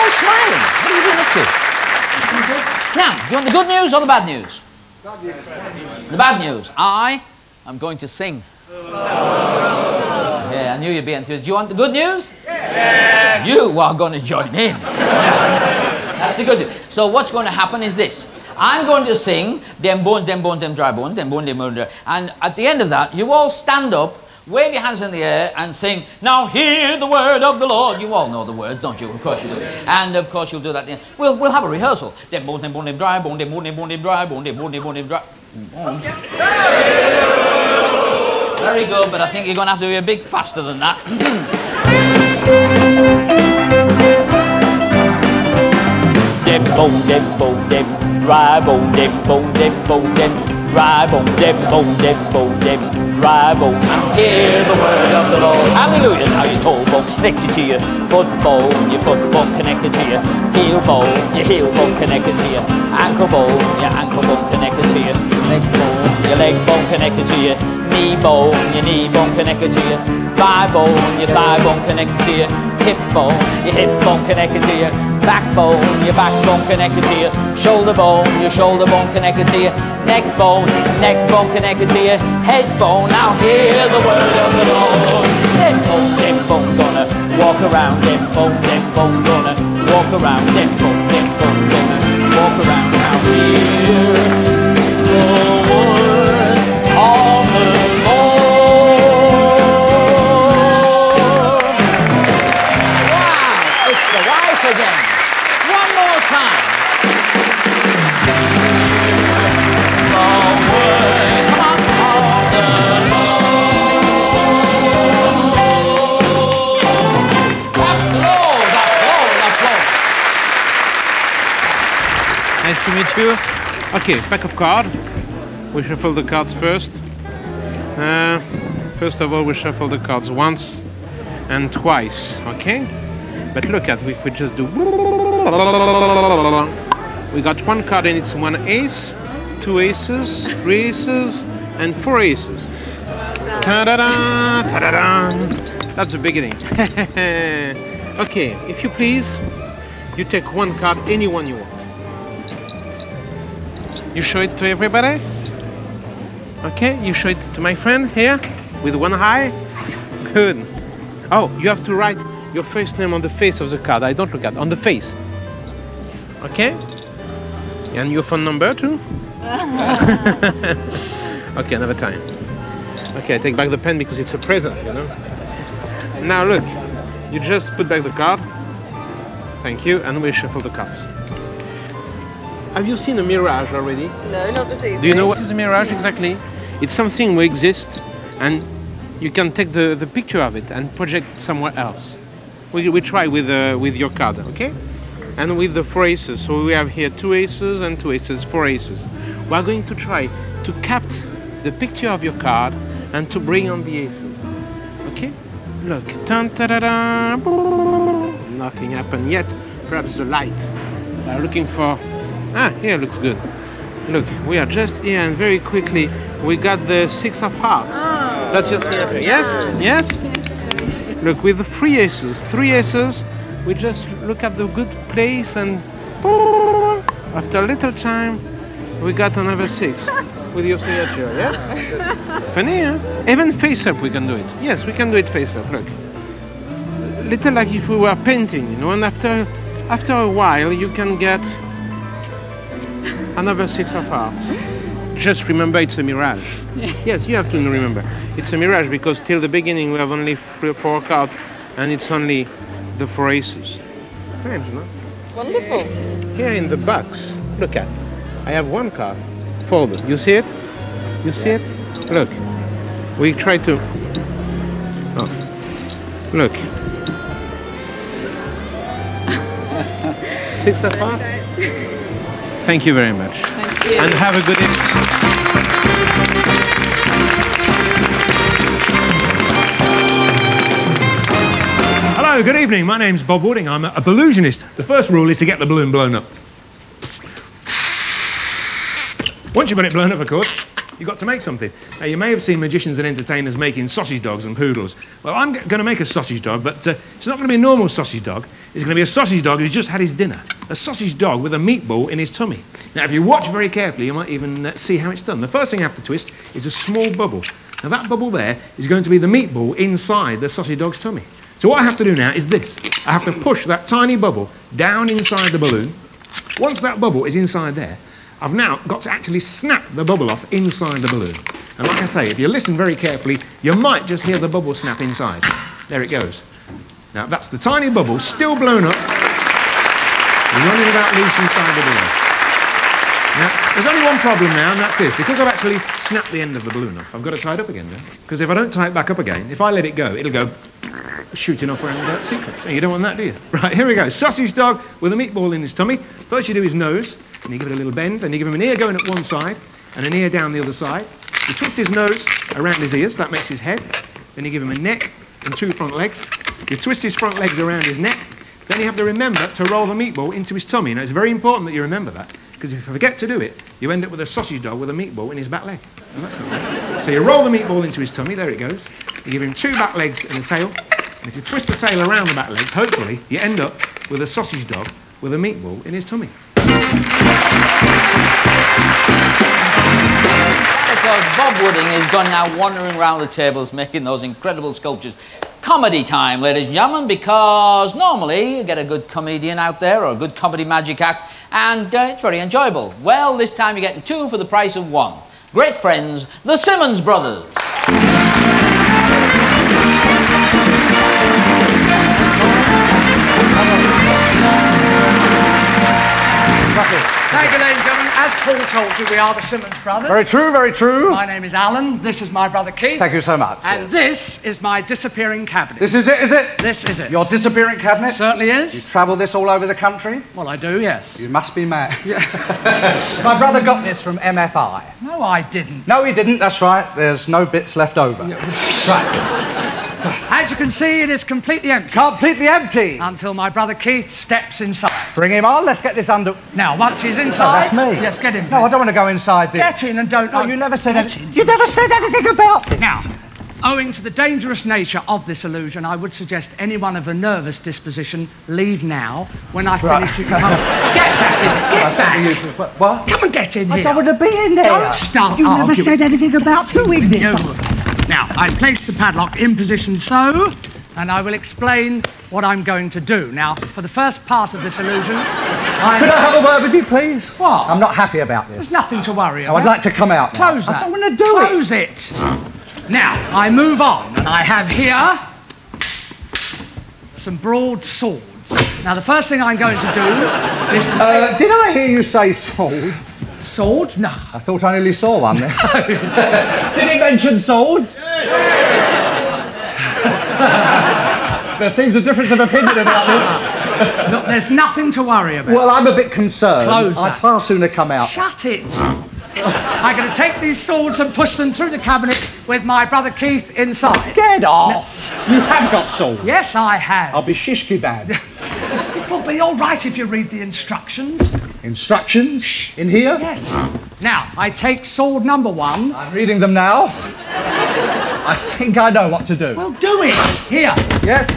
you smiling? What are you doing up to? Now, do you want the good news or the bad news? The bad news. I am going to sing. Yeah, I knew you'd be enthused. Do you want the good news? Yes. You are going to join in. That's the good news. So what's going to happen is this. I'm going to sing, them bones, them dry bones, them bones, them bones, and at the end of that, you all stand up, wave your hands in the air and sing, now hear the word of the Lord. You all know the words, don't you? Of course you do. And of course you'll do that. We'll have a rehearsal. Them bones, them dry bones, them bones, dry bones, them bones, dry. Very good, but I think you're going to have to be a bit faster than that. Dem bone, dry bone, dem dry bone, dry bone, and hear the word of the Lord. Hallelujah. Now your toe bone connected to your foot bone connected to your heel bone connected to your ankle bone connected to your leg bone connected to your knee bone connected to your thigh bone connected to your hip bone connected to your backbone connected to your shoulder bone connected to your neck bone connected to your head bone. Now hear the word of the Lord. Them bone gonna walk around, them bone gonna walk around, them bone gonna walk around. Now hear the word of the Lord. Wow, it's the wife again. One more time. Nice to meet you. Okay, pack of cards. We shuffle the cards first. First of all, we shuffle the cards once and twice, okay? But look at, if we just do... We got one card and it's one ace, two aces, three aces, and four aces. Ta-da-da, ta-da-da. That's the beginning. Okay, if you please, you take one card, any one you want. You show it to everybody? Okay, you show it to my friend here, with one eye. Good. Oh, you have to write your first name on the face of the card. I don't look at, on the face. Okay? And your phone number too? Okay, another time. Okay, I take back the pen because it's a present, you know. Now look, you just put back the card. Thank you, and we shuffle the cards. Have you seen a mirage already? No, not this evening. Do you know what is a mirage exactly? It's something where exists and you can take the picture of it and project somewhere else. We try with your card, okay? And with the four aces. So we have here two aces and two aces, four aces. We are going to try to capture the picture of your card and to bring on the aces. Okay? Look. Dun-da-da-da. Nothing happened yet. Perhaps the light. We are looking for... Ah, here looks good. Look, we are just here and very quickly we got the six of hearts. Oh. That's your signature. Yes? Yes? Look, with the three aces, we just look at the good place and after a little time we got another six with your signature. Yes? Funny, huh? Even face up we can do it. Yes, we can do it face up. Look. Little like if we were painting, you know, and after a while you can get another six of hearts. Just remember it's a mirage. Yes, you have to remember. It's a mirage because till the beginning we have only four cards and it's only the four aces. Strange, no? Wonderful. Here in the box, look at. I have one card. Fold. You see it? You see it? Look. We try to... Oh. Look. Six of hearts. Thank you very much. Thank you. And have a good evening. Hello, good evening. My name's Bob Wooding. I'm a balloonist. The first rule is to get the balloon blown up. Once you've got it blown up, of course, You've got to make something. Now, you may have seen magicians and entertainers making sausage dogs and poodles. Well, I'm going to make a sausage dog, but it's not going to be a normal sausage dog. It's going to be a sausage dog who's just had his dinner. A sausage dog with a meatball in his tummy. Now, if you watch very carefully, you might even see how it's done. The first thing you have to twist is a small bubble. Now, that bubble there is going to be the meatball inside the sausage dog's tummy. So what I have to do now is this. I have to push that tiny bubble down inside the balloon. Once that bubble is inside there, I've now got to actually snap the bubble off inside the balloon. And like I say, if you listen very carefully, you might just hear the bubble snap inside. There it goes. Now, that's the tiny bubble still blown up and running about loose inside the balloon. Now, there's only one problem now, and that's this. Because I've actually snapped the end of the balloon off, I've got to tie it up again now. Because if I don't tie it back up again, if I let it go, it'll go shooting off around secrets. And you don't want that, do you? Right, here we go. Sausage dog with a meatball in his tummy. First you do his nose, and you give it a little bend, and you give him an ear going at one side, and an ear down the other side. You twist his nose around his ears, that makes his head. Then you give him a neck and two front legs. You twist his front legs around his neck. Then you have to remember to roll the meatball into his tummy. Now, it's very important that you remember that, because if you forget to do it, you end up with a sausage dog with a meatball in his back leg. And that's not right. So you roll the meatball into his tummy, there it goes. You give him two back legs and a tail. And if you twist the tail around the back legs, hopefully, you end up with a sausage dog with a meatball in his tummy. Because Bob Wooding is gone now wandering around the tables making those incredible sculptures. Comedy time, ladies and gentlemen, because normally you get a good comedian out there or a good comedy magic act and it's very enjoyable. Well, this time you're getting two for the price of one. Great friends, the Simmons Brothers. Thank you, ladies and gentlemen. As Paul told you, we are the Simmons Brothers. Very true, very true. My name is Alan. This is my brother Keith. Thank you so much. And this is my disappearing cabinet. This is it, is it? This is it. Your disappearing cabinet? Certainly is. You travel this all over the country? Well, I do, yes. You must be mad. My brother got this from MFI. No, I didn't. No, he didn't. That's right. There's no bits left over. Right. As you can see, it is completely empty. Completely empty. Until my brother Keith steps inside. Bring him on. Let's get this under... Now, once he's inside... Oh, that's me. Yes, get him. No, I don't want to go inside this. Get in and don't... No, you never said anything. You never said anything about it. Now, owing to the dangerous nature of this illusion, I would suggest anyone of a nervous disposition leave now. When I finish, you can come... Get back in. Get back. What? Come and get in here. I don't want to be in there. Don't start You never arguing. said anything about doing this. Now, I place the padlock in position so, and I will explain what I'm going to do. Now, for the first part of this illusion, Could I have a word with you, please? What? I'm not happy about this. There's nothing to worry No, about. I'd like to come out now. Close that. I don't want to do it. Close it. Now, I move on, and I have here some broad swords. Now, the first thing I'm going to do is to... Did I hear you say swords? Swords? No. I thought I nearly saw one there. Did he mention swords? There seems a difference of opinion about this. Look, there's nothing to worry about. Well, I'm a bit concerned. Close I'd that. far sooner come out. Shut it. I'm going to take these swords and push them through the cabinet with my brother Keith inside. Get off! You have got swords. Yes, I have. I'll be shish kebab. It'll be all right if you read the instructions. Instructions? In here? Yes. Now, I take sword number one. I'm reading them now. I think I know what to do. Well, do it. Here. Yes.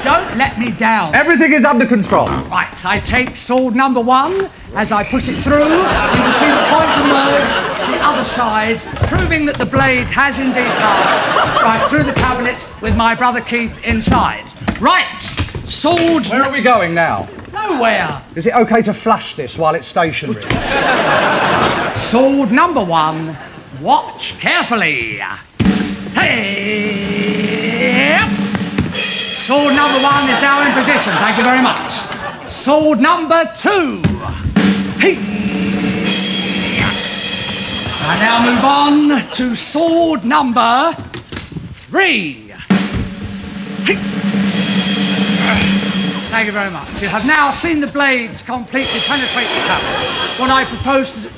Don't let me down. Everything is under control. Right, I take sword number one. As I push it through, you can see the point emerge the other side, proving that the blade has indeed passed right through the cabinet with my brother Keith inside. Right, sword... Where are we going now? Nowhere. Is it okay to flush this while it's stationary? Sword number one. Watch carefully. Hey! Sword number one is now in position. Thank you very much. Sword number two. Hey! I now move on to sword number three. Hey! Thank you very much. You have now seen the blades completely penetrate the cabinet. What I propose to do...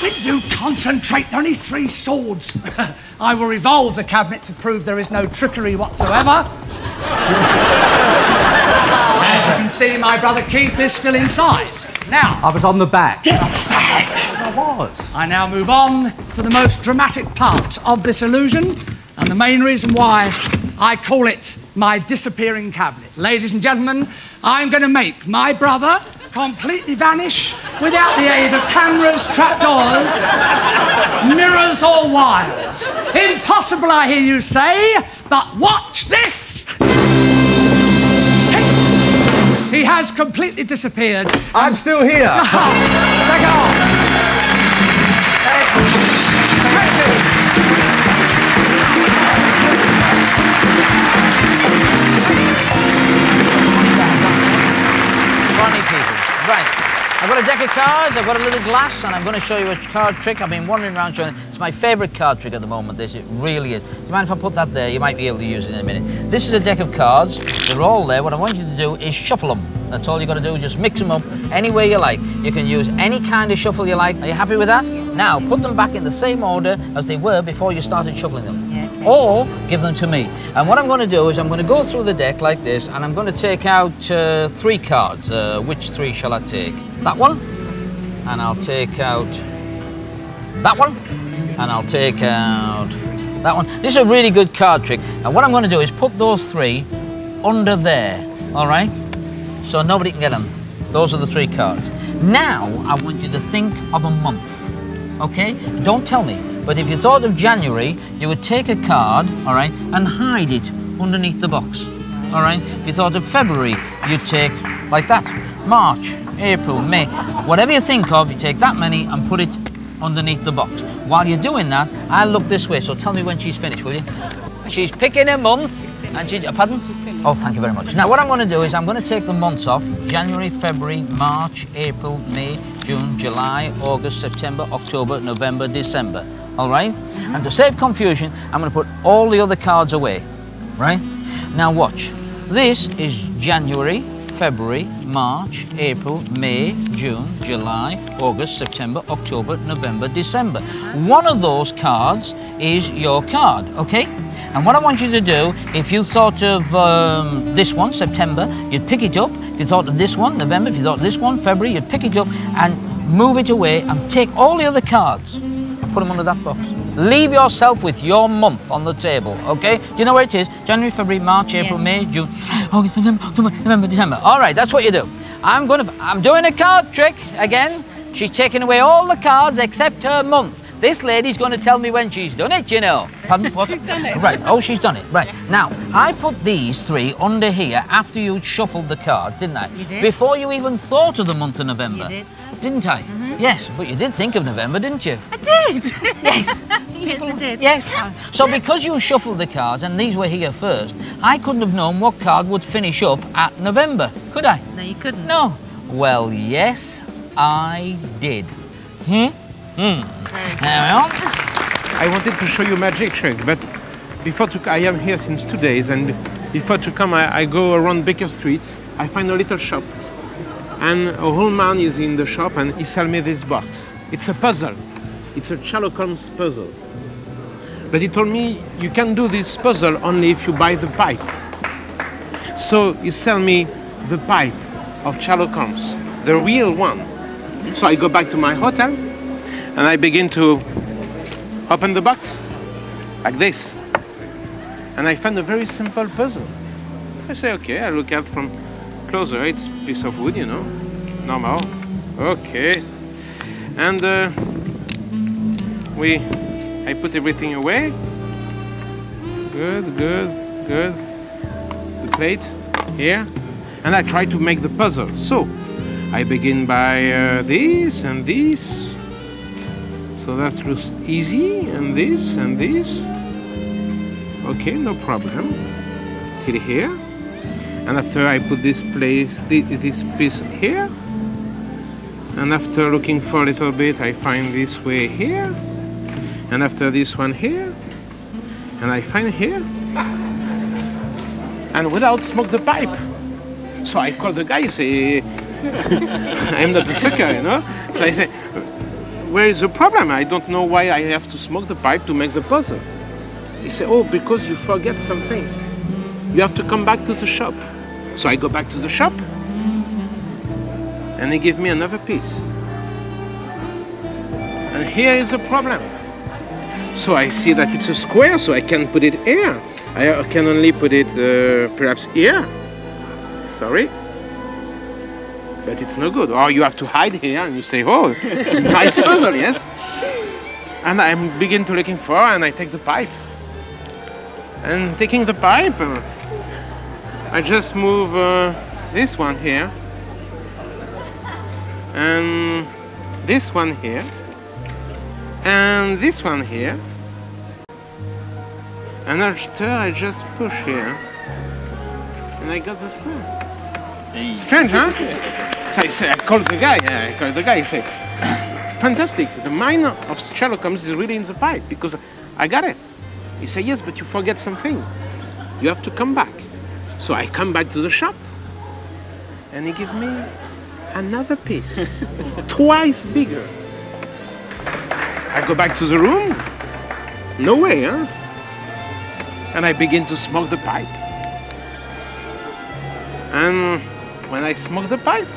Will you concentrate? There are only three swords. I will revolve the cabinet to prove there is no trickery whatsoever. As you can see, my brother Keith is still inside. Now... I was on the back. Get back! I was. I now move on to the most dramatic part of this illusion, and the main reason why I call it my disappearing cabinet. Ladies and gentlemen, I'm going to make my brother completely vanish without the aid of cameras, trapdoors, mirrors or wires. Impossible, I hear you say, but watch this! He has completely disappeared. I'm still here. Take it off. Funny people. Right. I've got a deck of cards, I've got a little glass, and I'm going to show you a card trick. I've been wandering around showing it. It's my favourite card trick at the moment, this. It really is. Do you mind if I put that there? You might be able to use it in a minute. This is a deck of cards. They're all there. What I want you to do is shuffle them. That's all you've got to do. Just mix them up any way you like. You can use any kind of shuffle you like. Are you happy with that? Now, put them back in the same order as they were before you started shuffling them. Yeah. Or give them to me. And what I'm going to do is I'm going to go through the deck like this, and I'm going to take out 3 cards. Which 3 shall I take? That one, and I'll take out that one, and I'll take out that one. This is a really good card trick. And what I'm going to do is put those 3 under there, all right? So nobody can get them. Those are the 3 cards. Now, I want you to think of a month, okay? Don't tell me, but if you thought of January, you would take a card, all right, and hide it underneath the box, all right? If you thought of February, you'd take like that. March, April, May, whatever you think of, you take that many and put it underneath the box. While you're doing that, I'll look this way, so tell me when she's finished, will you? She's picking a month, and she, pardon? Oh, thank you very much. Now, what I'm going to do is I'm going to take the months off: January, February, March, April, May, June, July, August, September, October, November, December. All right? And to save confusion, I'm going to put all the other cards away. Right? Now, watch. This is January, February, March, April, May, June, July, August, September, October, November, December. One of those cards is your card, okay? And what I want you to do, if you thought of this one, September, you'd pick it up. If you thought of this one, November, if you thought of this one, February, you'd pick it up and move it away and take all the other cards and put them under that box. Leave yourself with your month on the table, okay? Do you know where it is? January, February, March, April, May, June, August, September, October, November, December. All right, that's what you do. I'm doing a card trick again. She's taking away all the cards except her month. This lady's going to tell me when she's done it, you know. Pardon? What? She's done it. Right, oh, she's done it. Right. Now, I put these 3 under here after you'd shuffled the cards, didn't I? You did. Before you even thought of the month of November. You did. Didn't I? Yes, but you did think of November, didn't you? I did. Yes. Yes, I did. Yes. So because you shuffled the cards and these were here first, I couldn't have known what card would finish up at November, could I? No, you couldn't. No. Well, yes, I did. There we are. I wanted to show you a magic trick, but I am here since 2 days, and before to come, I go around Baker Street. I find a little shop, and a old man is in the shop, and he sells me this box. It's a puzzle. It's a Sherlock Holmes puzzle. But he told me you can do this puzzle only if you buy the pipe. So he sell me the pipe of Sherlock Holmes, the real one. So I go back to my hotel, and I begin to open the box, like this. And I find a very simple puzzle. I say, okay, I look at from closer, it's a piece of wood, you know, normal. Okay. And I put everything away. Good, good, good. The plate here. And I try to make the puzzle. So, I begin by this and this. So that looks easy, and this and this. Okay, no problem. Till here. And after I put this piece here. And after looking for a little bit, I find this way here. And after this one here. And I find here. And without smoke the pipe. So I call the guy, say, I'm not a sucker, you know. So I say, where is the problem? I don't know why I have to smoke the pipe to make the puzzle. He said, oh, because you forget something. You have to come back to the shop. So I go back to the shop, and they give me another piece. And here is the problem. So I see that it's a square, so I can put it here. I can only put it perhaps here. Sorry. But it's no good. Or you have to hide here and you say, oh, nice puzzle, yes? And I begin to looking for, and I take the pipe. And taking the pipe, I just move this one here. And this one here. And this one here. And after I just push here. And I got the square. Strange, huh? So I called the guy. I say, fantastic. The mind of Sherlock Holmes is really in the pipe because I got it. He said, yes, but you forget something. You have to come back. So I come back to the shop. And he gave me another piece. Twice bigger. I go back to the room. No way, huh? And I begin to smoke the pipe. And when I smoke the pipe,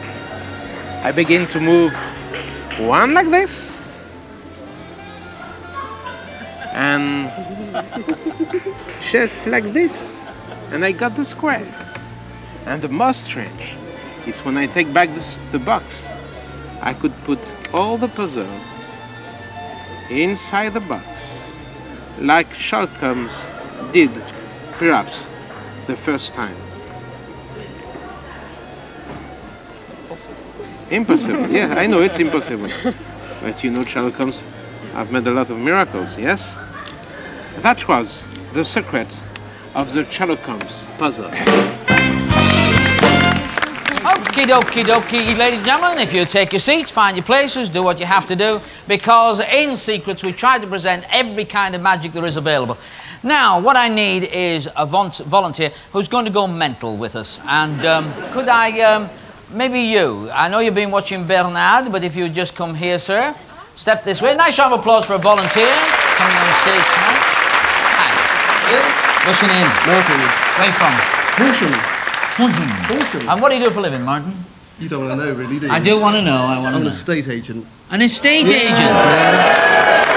I begin to move one like this. And just like this. And I got the square. And the most strange is when I take back the box, I could put all the puzzle inside the box, like Sherlock Holmes did, perhaps, the first time. Impossible, yeah, I know it's impossible. But you know, Sherlock Holmes, I've made a lot of miracles, yes? That was the secret of the Sherlock Holmes puzzle. Okie dokie dokie, ladies and gentlemen, if you take your seats, find your places, do what you have to do, because in Secrets we try to present every kind of magic there is available. Now, what I need is a volunteer who's going to go mental with us. And could I, maybe you, I know you've been watching Bernard, but if you just come here, sir, step this way. Nice round of applause for a volunteer coming on stage tonight. Hi. What's your name? Martin. Where are you from? Horsham. Horsham. And what do you do for a living, Martin? You don't want to know, really, do you? I do want to know. I want to know. I'm an estate agent. An estate agent? Yeah.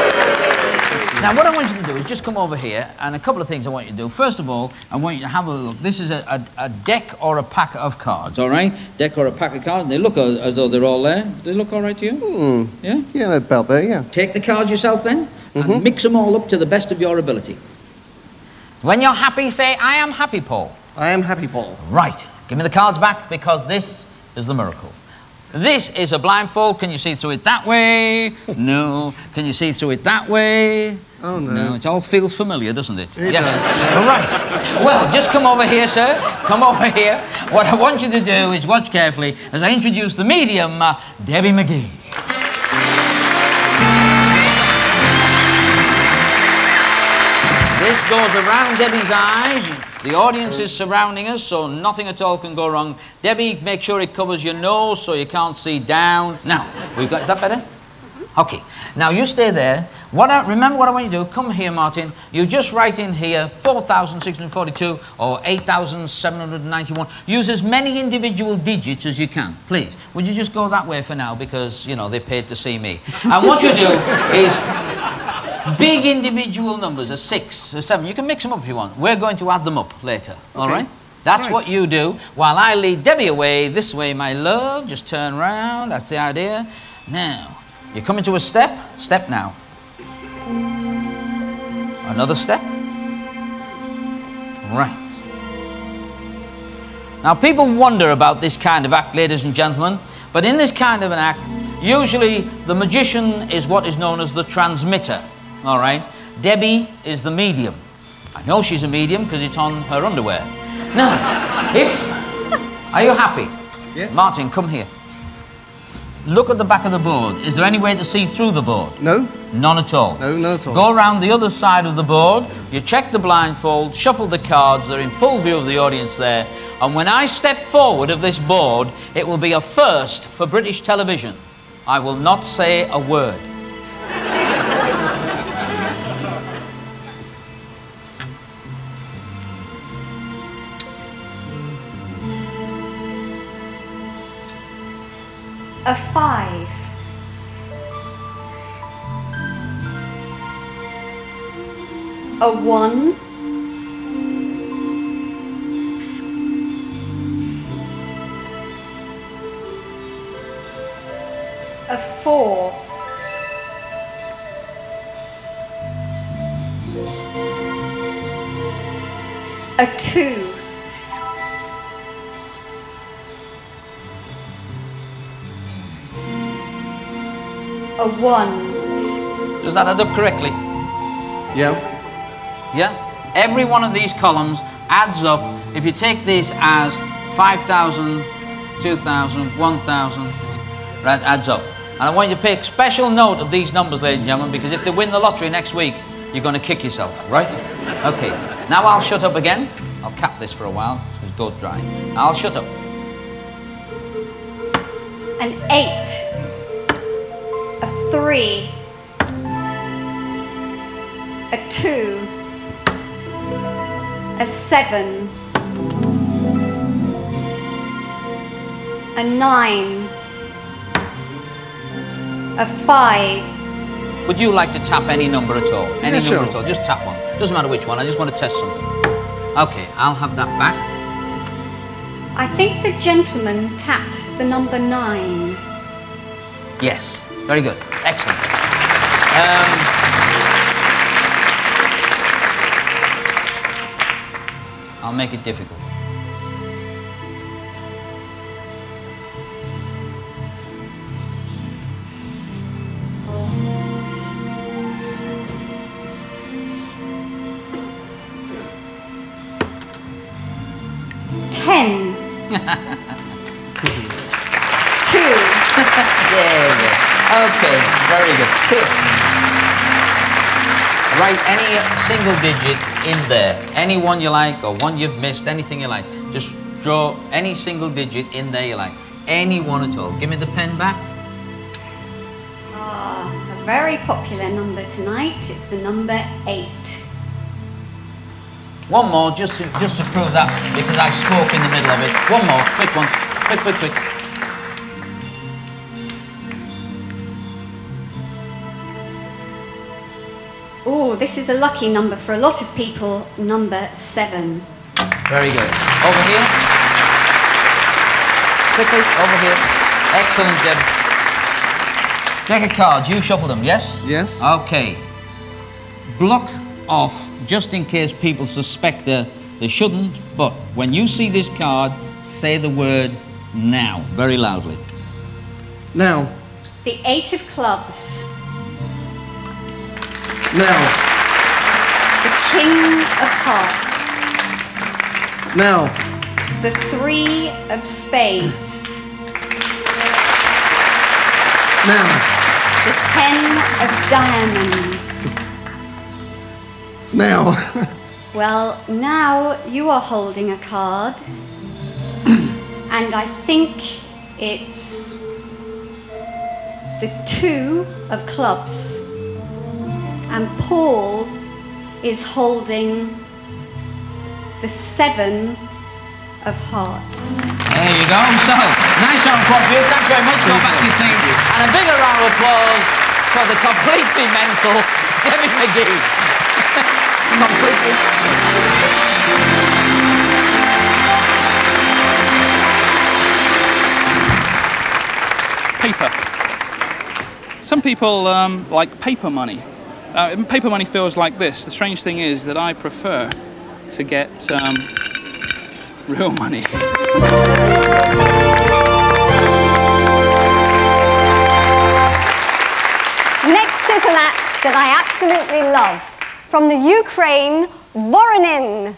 Now, what I want you to do is just come over here, and a couple of things I want you to do. First of all, I want you to have a look. This is a deck or a pack of cards, all right? Deck or a pack of cards. They look as though they're all there. Do they look all right to you? Yeah? Yeah, about there, yeah. Take the cards yourself then, and mix them all up to the best of your ability. When you're happy, say, I am happy, Paul. I am happy, Paul. Right. Give me the cards back, because this is the miracle. This is a blindfold. Can you see through it that way? No. Can you see through it that way? Oh, no. No, it all feels familiar, doesn't it? It does, yeah. Right. Well, just come over here, sir. Come over here. What I want you to do is watch carefully as I introduce the medium, Debbie McGee. This goes around Debbie's eyes. The audience is surrounding us, so nothing at all can go wrong. Debbie, make sure it covers your nose so you can't see down. Now, we've got, is that better? Okay. Now, you stay there. Remember what I want you to do. Come here, Martin. You just write in here 4,642 or 8,791. Use as many individual digits as you can, please. Would you just go that way for now, because, you know, they paid to see me. And what you do is big individual numbers, a 6, a 7. You can mix them up if you want. We're going to add them up later, all right? That's what you do while I lead Debbie away. This way, my love. Just turn round. That's the idea. Now, you come into a step. Step now. Another step. Right. Now, people wonder about this kind of act, ladies and gentlemen. But in this kind of an act, usually the magician is what is known as the transmitter. All right? Debbie is the medium. I know she's a medium because it's on her underwear. Now, are you happy? Yes. Martin, come here. Look at the back of the board. Is there any way to see through the board? No. None at all? No, none at all. Go around the other side of the board. You check the blindfold, shuffle the cards. They're in full view of the audience there. And when I step forward of this board, it will be a first for British television. I will not say a word. A 5. A 1. A 4. A 2. A 1. Does that add up correctly? Yeah. Yeah? Every one of these columns adds up. If you take this as 5,000, 2,000, 1,000, that adds up. And I want you to take special note of these numbers, ladies and gentlemen, because if they win the lottery next week, you're going to kick yourself, right? Okay, now I'll shut up again. I'll cap this for a while, so it's goes dry. I'll shut up. An 8. A 3. A 2. A 7. A 9. A 5. Would you like to tap any number at all? Any Yeah, number sure. at all? Just tap one. Doesn't matter which one. I just want to test something. Okay, I'll have that back. I think the gentleman tapped the number 9. Yes. Very good. Excellent. I'll make it difficult. Ten. 2. Yeah. Okay, very good. Here. Write any single digit in there. Any one you like, or one you've missed, anything you like. Just draw any single digit in there you like. Any one at all. Give me the pen back. Ah, a very popular number tonight. It's the number 8. One more, just to prove that, because I spoke in the middle of it. One more, quick one. Quick. Oh, this is a lucky number for a lot of people. Number 7. Very good. Over here. Quickly, over here. Excellent, Deb. Deck of cards, you shuffle them, yes? Yes. Okay. Block off, just in case people suspect they shouldn't, but when you see this card, say the word now, very loudly. Now. The 8 of clubs. Now. The King of hearts. Now. The 3 of spades. Now. The 10 of diamonds. Now. Well, now you are holding a card, and I think it's the 2 of clubs, and Paul is holding the 7 of hearts. There you go. So, nice round of applause for you. Thanks very much. Go back to your seat. And a bigger round of applause for the completely mental Debbie McGee. Completely. Paper. Some people like paper money. Paper money feels like this. The strange thing is that I prefer to get real money. Next is an act that I absolutely love. From the Ukraine, Voronin.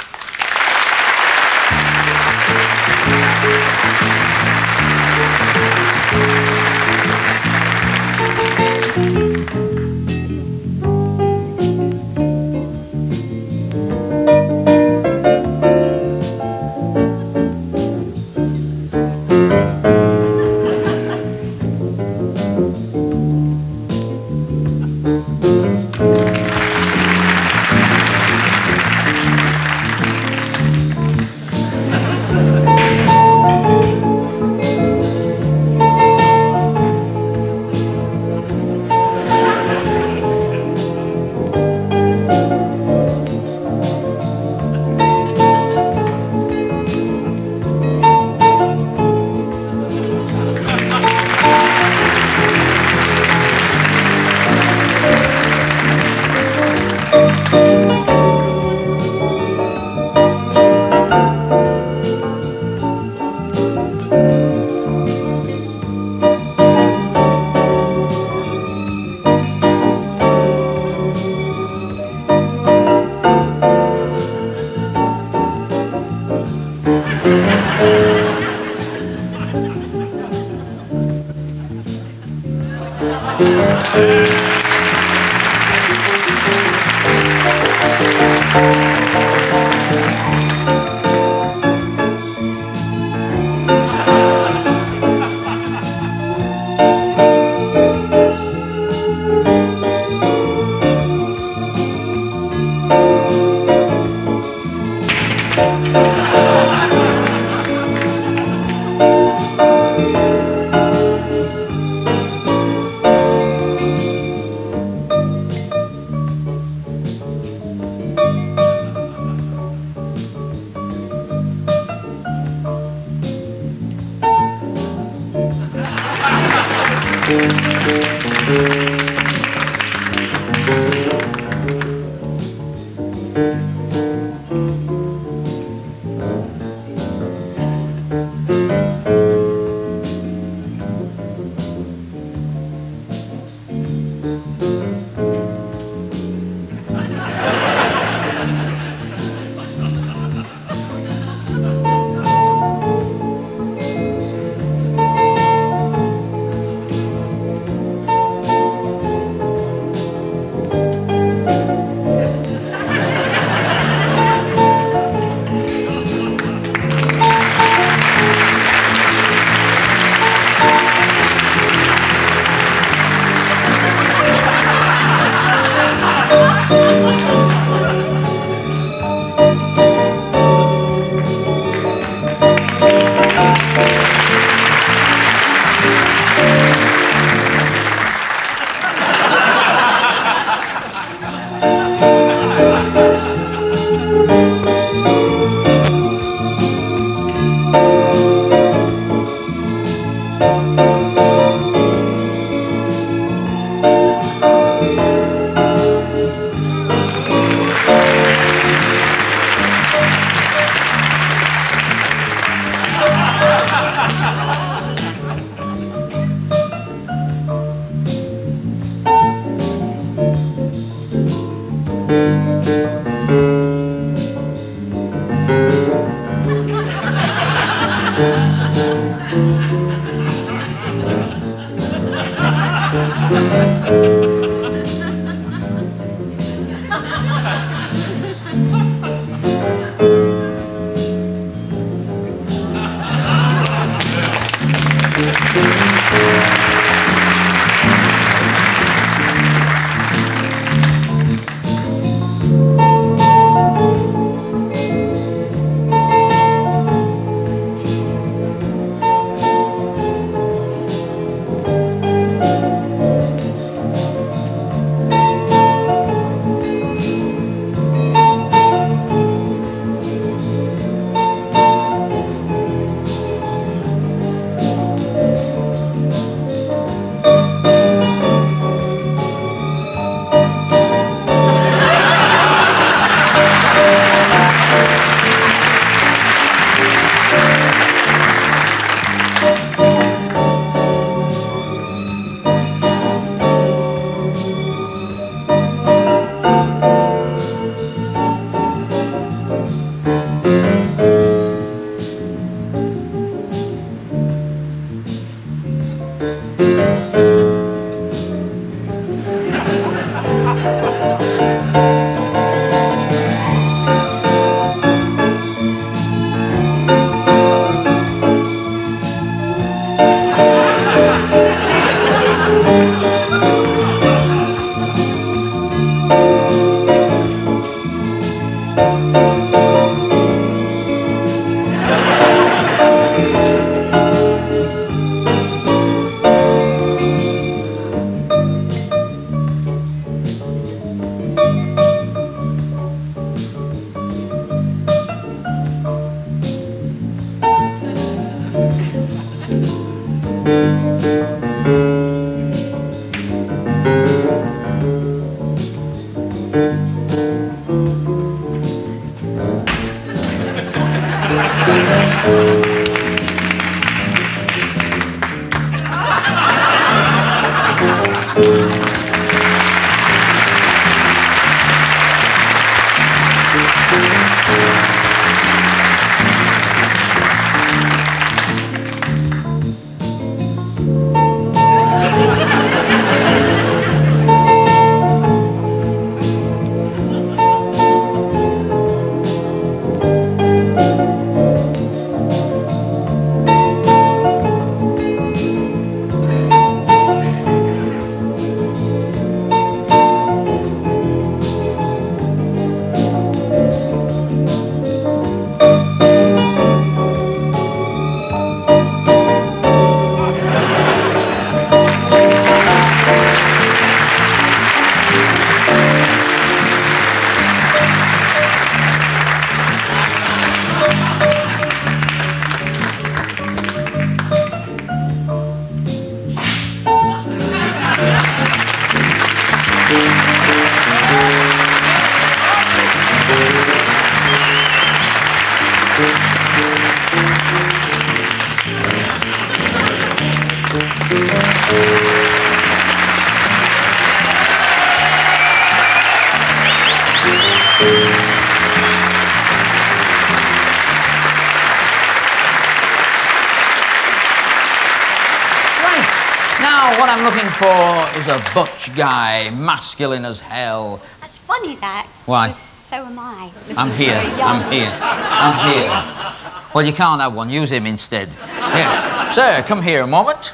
what I'm looking for is a butch guy, masculine as hell. That's funny, that. Why? because So am I. I'm here, I'm here, I'm here. Well, you can't have one, use him instead. Here. Sir, come here a moment.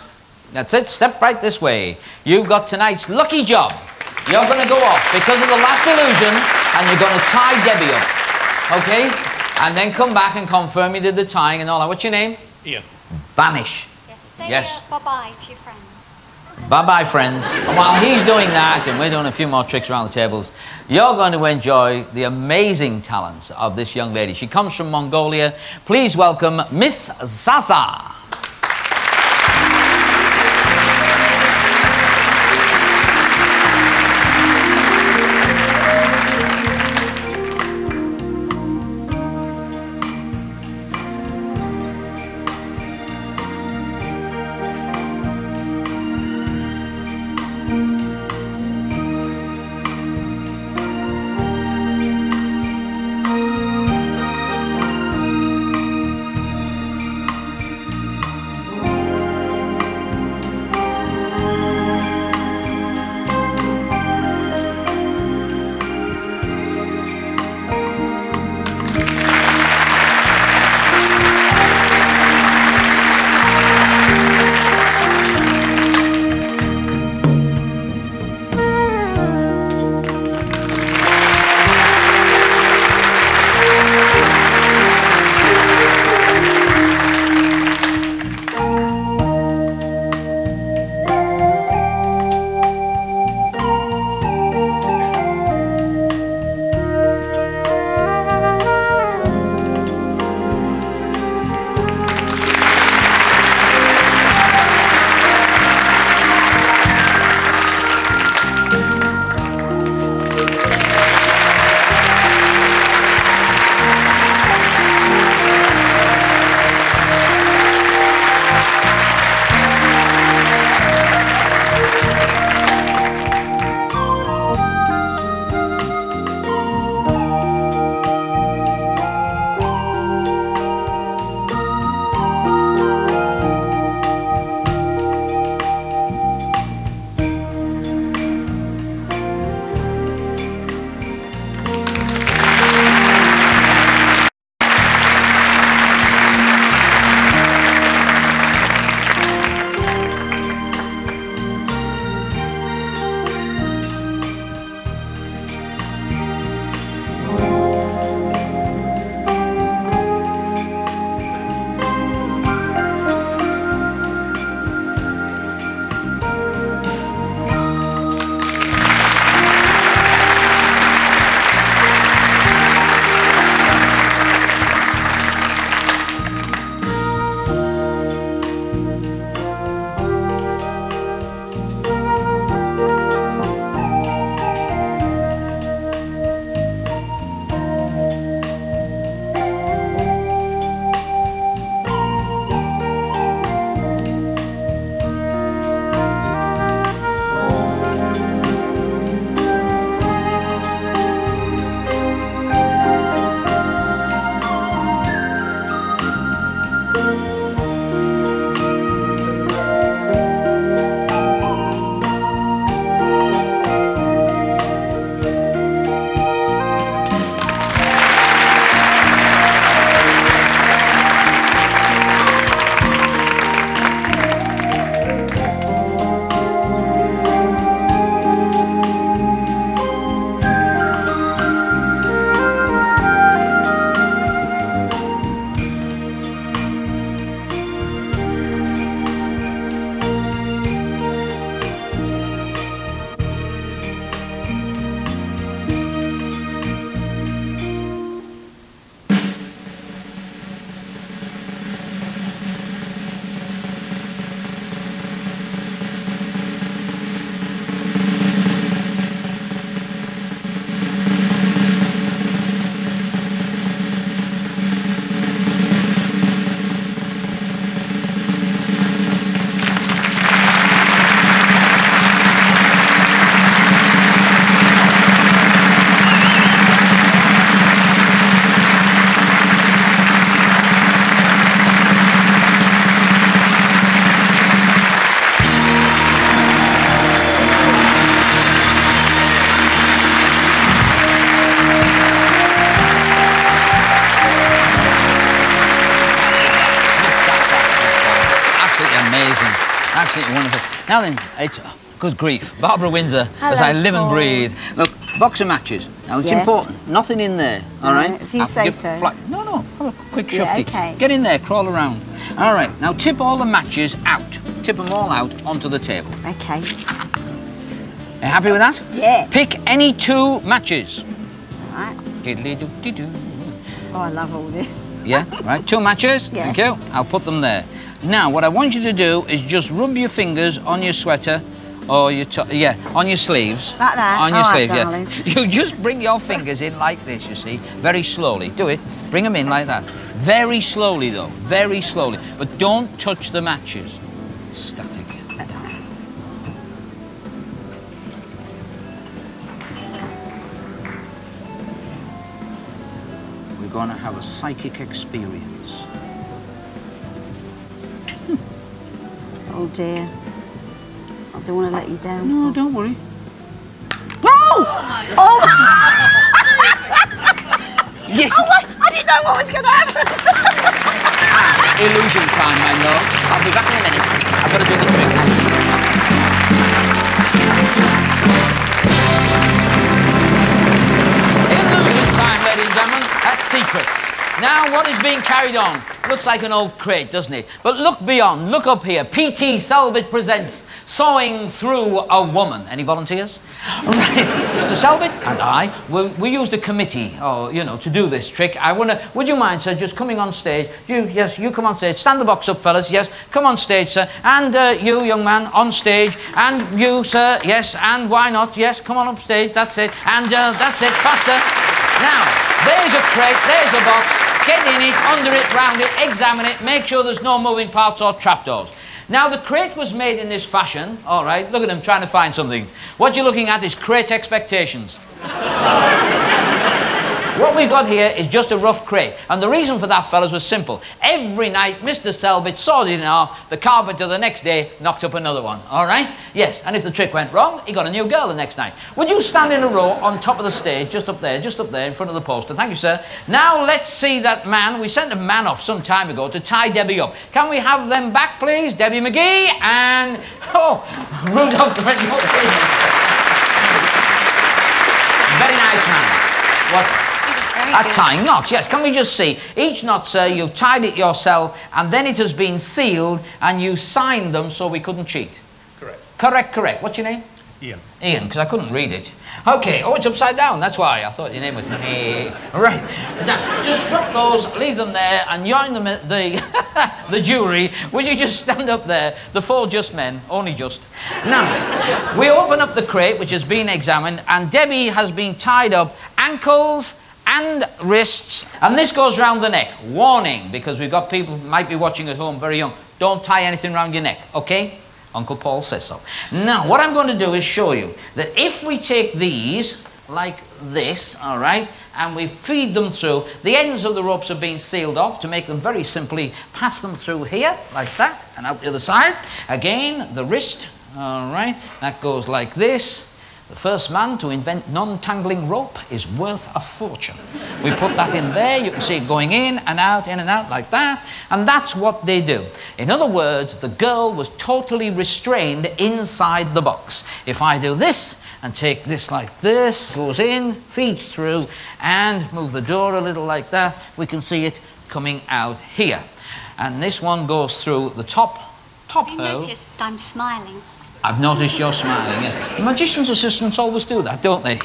That's it, step right this way. You've got tonight's lucky job. You're going to go off because of the last illusion, and you're going to tie Debbie up. Okay? And then come back and confirm you did the tying and all that. What's your name? Ian. Vanish. Yes, say Yes. bye-bye to your friends. Bye-bye, friends. And while he's doing that, and we're doing a few more tricks around the tables, you're going to enjoy the amazing talents of this young lady. She comes from Mongolia. Please welcome Miss Zaza. Amazing. Absolutely wonderful. Now then, it's... Good grief. Barbara Windsor, as I live and breathe. Look, box of matches. Now, it's important. Nothing in there, all right? If you say so. No. Have a quick shufty. Okay. Get in there, crawl around. All right, now tip all the matches out. Tip them all out onto the table. Okay. You happy with that? Yeah. Pick any 2 matches. All right. Diddly-doo-dee-doo. Oh, I love all this. Yeah, right, 2 matches. Yeah. Thank you. I'll put them there. Now, what I want you to do is just rub your fingers on your sweater or your on your sleeves. Like that? On your All sleeves, right, darling. You just bring your fingers in like this, you see, very slowly. Do it. Bring them in like that. Very slowly, though. Very slowly. But don't touch the matches. Static. We're going to have a psychic experience. Oh, dear. I don't want to let you down. No, don't worry. Oh! Oh! Yes. Oh, I didn't know what was going to happen. Illusion time, I know. I'll be back in a minute. I've got to do the trick. Illusion time, ladies and gentlemen. That's secrets. Now, what is being carried on? Looks like an old crate, doesn't it? But look beyond, look up here. P.T. Selvage presents Sawing Through a Woman. Any volunteers? Right. Mr. Selvage and I, we used a committee, to do this trick. Would you mind, sir, just coming on stage? You come on stage. Stand the box up, fellas. Yes, come on stage, sir. And you, young man, on stage. And you, sir, yes. And why not? Yes, come on up stage. That's it. And that's it. Faster. Now, there's a crate, there's a box. Get in it, under it, round it, examine it, make sure there's no moving parts or trapdoors. Now, the crate was made in this fashion, all right, look at him trying to find something. What you're looking at is crate expectations. What we've got here is just a rough crate. And the reason for that, fellas, was simple. Every night, Mr. Selvage sawed it off. The carpenter the next day knocked up another one. All right? Yes, and if the trick went wrong, he got a new girl the next night. Would you stand in a row on top of the stage, just up there, in front of the poster? Thank you, sir. Now, let's see that man. We sent a man off some time ago to tie Debbie up. Can we have them back, please? Debbie McGee and... Rudolph the Red-Nosed Reindeer. Very nice man. What? Tying knots, yes. Can we just see? Each knot, sir, you've tied it yourself, and then it has been sealed, and you signed them so we couldn't cheat. Correct. Correct. What's your name? Ian. Ian, because I couldn't read it. Okay. Oh, it's upside down. That's why. I thought your name was... Right. Now, just drop those, leave them there, and join them at the jury. Would you just stand up there? The 4 just men. Only just. Now, we open up the crate, which has been examined, and Debbie has been tied up ankles and wrists, and this goes round the neck. Warning, because we've got people who might be watching at home very young. Don't tie anything round your neck, okay? Uncle Paul says so. Now, what I'm going to do is show you that if we take these, like this, all right, and we feed them through, the ends of the ropes have been sealed off to make them very simply pass them through here, like that, and out the other side. Again, the wrist, all right, that goes like this. The first man to invent non-tangling rope is worth a fortune. We put that in there, you can see it going in and out like that, and that's what they do. In other words, the girl was totally restrained inside the box. If I do this and take this like this, goes in, feeds through, and move the door a little like that, we can see it coming out here. And this one goes through the top Have you hole. noticed I'm smiling? I've noticed you're smiling, yes. The magician's assistants always do that, don't they?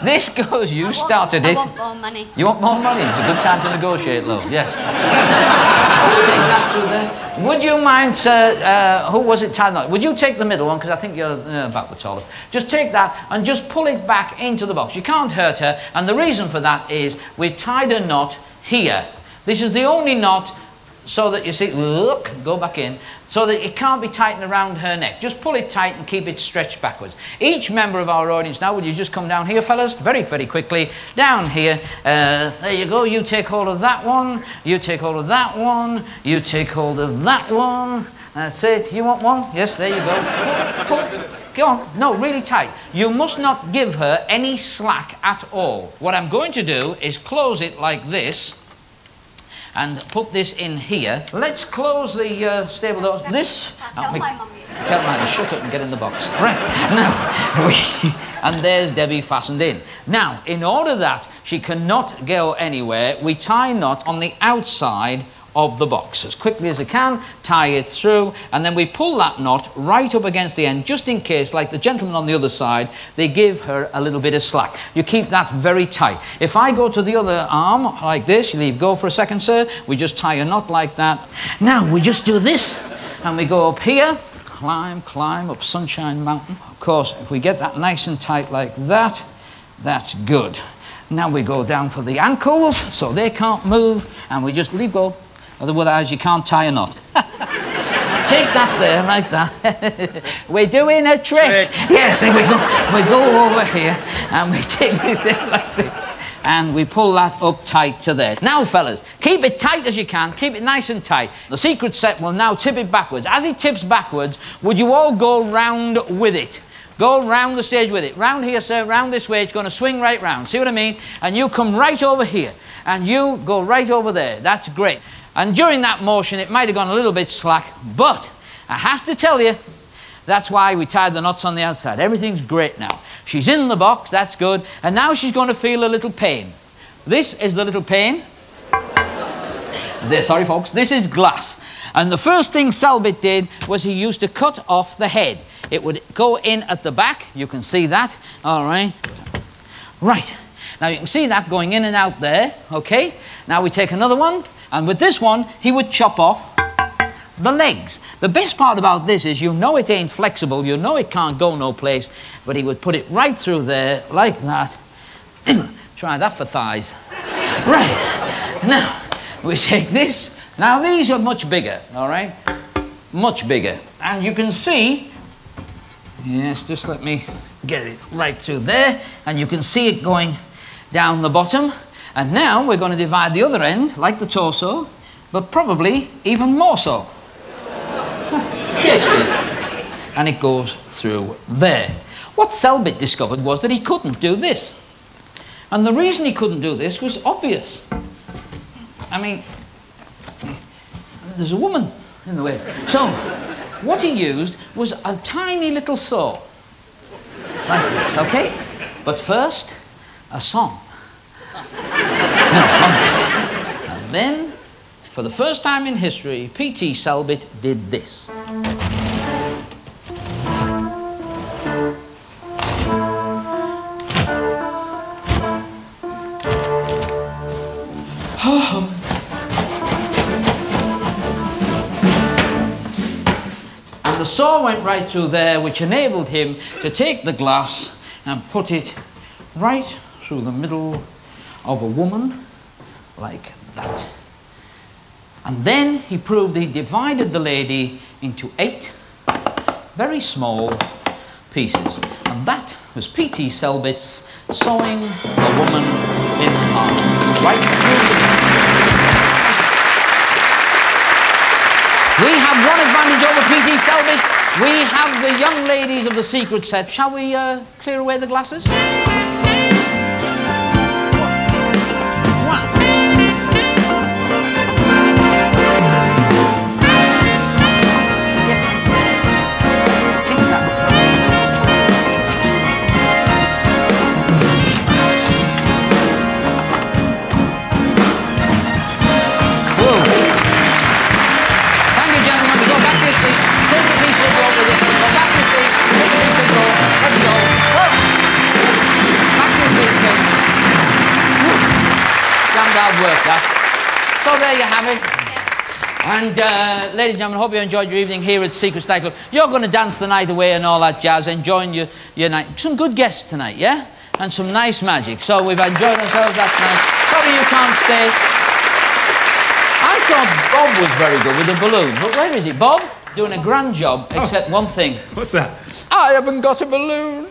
This goes, you started it. I want more money. You want more money? It's a good time to negotiate, love, yes. Take that through there. Would you mind, sir, who was it tied on? Would you take the middle one, because I think you're about the tallest. Just take that and just pull it back into the box. You can't hurt her, and the reason for that is we've tied a knot here. This is the only knot so that you see, look, go back in, so that it can't be tightened around her neck. Just pull it tight and keep it stretched backwards. Each member of our audience now, would you just come down here, fellas? Very, very quickly. Down here. There you go. You take hold of that one. You take hold of that one. You take hold of that one. That's it. You want one? Yes, there you go. Pull. Go on. No, really tight. You must not give her any slack at all. What I'm going to do is close it like this. and put this in here. Let's close the stable doors. This... Tell my mummy. Tell Manny, shut up and get in the box. Right, now, and there's Debbie fastened in. Now, in order that she cannot go anywhere, we tie a knot on the outside of the box. As quickly as I can, tie it through, and then we pull that knot right up against the end, just in case, like the gentleman on the other side, they give her a little bit of slack. You keep that very tight. If I go to the other arm, like this, you leave go for a second, sir, we just tie a knot like that. Now, we just do this, and we go up here, climb up Sunshine Mountain. Of course, if we get that nice and tight like that, that's good. Now we go down for the ankles, so they can't move, and we just leave go. Otherwise, you can't tie a knot. Take that there, like that. We're doing a trick. Yes, and we go over here, and we take this in like this. And we pull that up tight to there. Now, fellas, keep it tight as you can. Keep it nice and tight. The secret set will now tip it backwards. As it tips backwards, would you all go round with it? Go round the stage with it. Round here, sir, round this way. It's going to swing right round. See what I mean? And you come right over here. And you go right over there. That's great. And during that motion, it might have gone a little bit slack. But I have to tell you, that's why we tied the knots on the outside. Everything's great now. She's in the box, that's good. And now she's going to feel a little pain. This is the little pain. Sorry, folks, this is glass. And the first thing Selbit did was he used to cut off the head. It would go in at the back. You can see that. All right. Right. Now, you can see that going in and out there. Okay. Now, we take another one. And with this one, he would chop off the legs. The best part about this is you know it ain't flexible, you know it can't go no place, but he would put it right through there like that. Try that for thighs. Right, now we take this. Now these are much bigger, all right? Much bigger. And you can see, yes, just let me get it right through there, and you can see it going down the bottom. And now we're going to divide the other end, like the torso, but probably even more so. And it goes through there. What Selbit discovered was that he couldn't do this. And the reason he couldn't do this was obvious. I mean, there's a woman in the way. So, what he used was a tiny little saw. Like this, okay? But first, a song. No, like this. And then, for the first time in history, P.T. Selbit did this. And the saw went right through there, which enabled him to take the glass and put it right through the middle of a woman, like that. And then he proved he divided the lady into 8 very small pieces. And that was P.T. Selbit's sewing the woman in half, right through the middle. We have one advantage over P.T. Selbit. We have the young ladies of the secret set. Shall we clear away the glasses? Work that. So there you have it. Yes. And ladies and gentlemen, I hope you enjoyed your evening here at Secret Style. You're going to dance the night away and all that jazz, enjoying your night. Some good guests tonight, yeah? And some nice magic. So we've enjoyed ourselves that night. Sorry you can't stay. I thought Bob was very good with the balloon, but where is he? Bob? Doing a grand job, except one thing. What's that? I haven't got a balloon.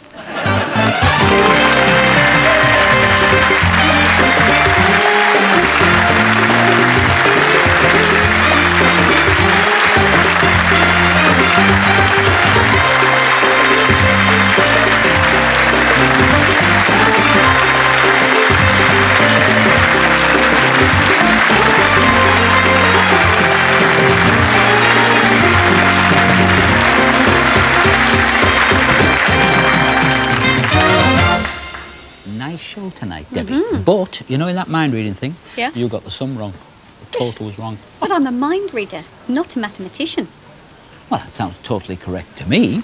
show tonight, Debbie. But, you know, in that mind reading thing, Yeah. you got the sum wrong. The total was wrong. But I'm a mind reader, not a mathematician. Well, that sounds totally correct to me.